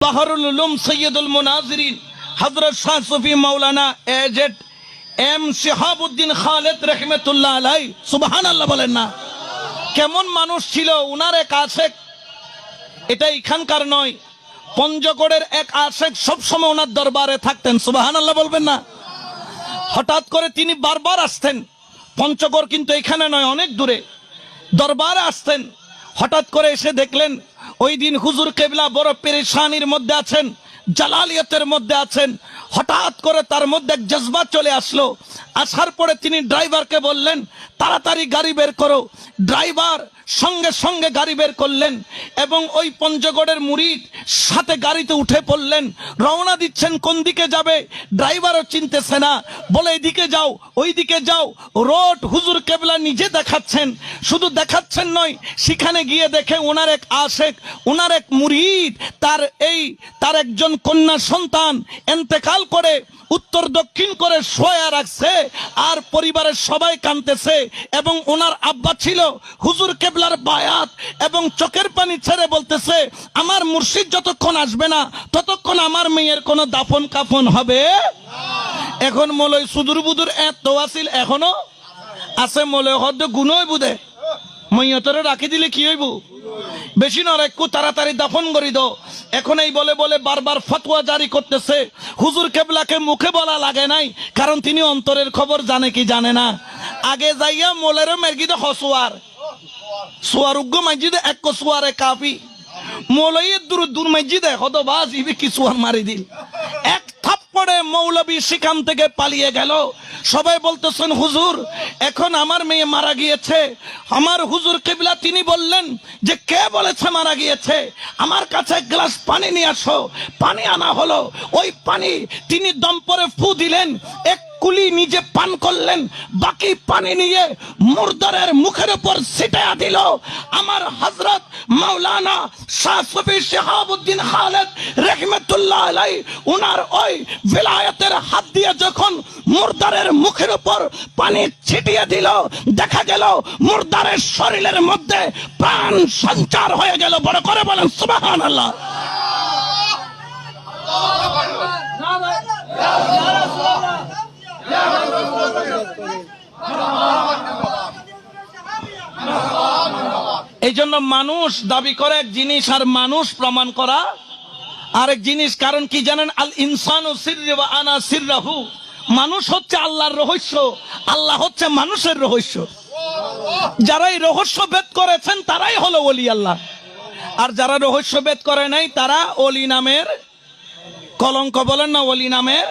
বাহরুল উলুম সৈয়দুল মুনাজিরিন হযরত শাহ সুফি মাওলানা AZ M শিহাবউদ্দিন Khaled রাহমাতুল্লাহ আলাইহি, সুবহানাল্লাহ বলেন না। কেমন মানুষ ছিল উনার এক আশেক, এটা এখানকার নয়, পঞ্চগড়ের এক আশেক সবসময় ওনার দরবারে থাকতেন, সুবহানাল্লাহ বলবেন না। হঠাৎ করে তিনি বারবার আসতেন, পঞ্চগড় কিন্তু এখানে নয়, অনেক দূরে, দরবারে আসতেন। হঠাৎ করে এসে দেখলেন ওই দিন হুজুর কেবলা বড় পেরেশানির মধ্যে আছেন, জালালিয়াতের মধ্যে আছেন। হঠাৎ করে তার মধ্যে এক জজবা চলে আসলো। আসার পরে তিনি ড্রাইভারকে বললেন তাড়াতাড়ি গাড়ি বের করো। ড্রাইভার সঙ্গে সঙ্গে গাড়ি বের করলেন এবং ওই পঞ্চগড়ের মুরিদ সাথে গাড়িতে উঠে পড়লেন। রওনা দিচ্ছেন, কোন দিকে যাবে ড্রাইভারও চিনতেছে না, বলে এদিকে যাও ওই দিকে যাও। রোড হুজুর কেবলা নিজে দেখাচ্ছেন, শুধু দেখাচ্ছেন নয়, সেখানে গিয়ে দেখে ওনার এক আশেক, ওনার এক মুরিদ, তার একজন কন্যা সন্তান এন্তেকাল করে উত্তর দক্ষিণ করে শোয়া রাখছে, আর পরিবারের সবাই কাঁদতেছে। এবং ওনার আব্বা ছিল হুজুর কেবলার বায়াত, এবং চোখের পানি ছেড়ে বলতেছে আমার মুর্শিদ যতক্ষণ আসবে না ততক্ষণ আমার মেয়ের কোনো দাফন কাফন হবে। এখন মলয় সুদূর বুদুর এত আসিল, এখনো আছে মলয় হদ্দ গুণই বুধে মইয়তরে রাখি দিলে কি হইব, বেশি নয়, একটু তাড়াতাড়ি দাফন করি দো। এখন এই বলে বলে বারবার ফতোয়া জারি করতেছে। হুজুর কেবলাকে মুখে বলা লাগে নাই, কারণ তিনি অন্তরের খবর জানে কি জানে না। আগে যাইয়া মোলেরও মেরগিদে হসুয়ার সোয়ার উগ্র মসজিদে এক সোয়ারে কাফি মৌলবীর দূর মসজিদে হতো বাস ইবি কি সোয়ার মারি দিল। এক থাপ্পড়ে মৌলবী সেখান থেকে পালিয়ে গেল। সবাই বলতেছেন হুজুর এখন আমার মেয়ে মারা গিয়েছে। আমার হুজুর কিবলা তিনি বললেন যে কে বলেছে মারা গিয়েছে, আমার কাছে এক গ্লাস পানি নিয়ে আসো। পানি আনা হলো, ওই পানি তিনি দম পরে ফু দিলেন, এক কুলি নিজে পান করলেন, বাকি পানি নিয়ে মুর্দারের মুখের উপর ছিটায়া দিল। আমার হযরত মাওলানা শাহ সুফি শিহাবউদ্দিন খালেদ রাহমাতুল্লাহ আলাইহি উনার ওই ভিলায়াতের হাত দিয়ে যখন মুর্দারের মুখের উপর পানি ছিটিয়ে দিল, দেখা গেল মুর্দারের শরীরের মধ্যে প্রাণ সঞ্চার হয়ে গেল। বড় করে বলেন সুবহানাল্লাহ। এই জন্য মানুষ দাবি করে এক জিনিস আর মানুষ প্রমাণ করা আরেক জিনিস। কারণ কি জানেন, আল ইনসানু সিররি ওয়া আনা সিররাহু, মানুষ হচ্ছে আল্লাহর রহস্য, আল্লাহ হচ্ছে মানুষের রহস্য। যারা এই রহস্য ভেদ করেছেন তারাই হলো ওলি আল্লাহ, আর যারা রহস্য ভেদ করে নাই তারা ওলি নামের কলঙ্ক। বলেন না, ওলি নামের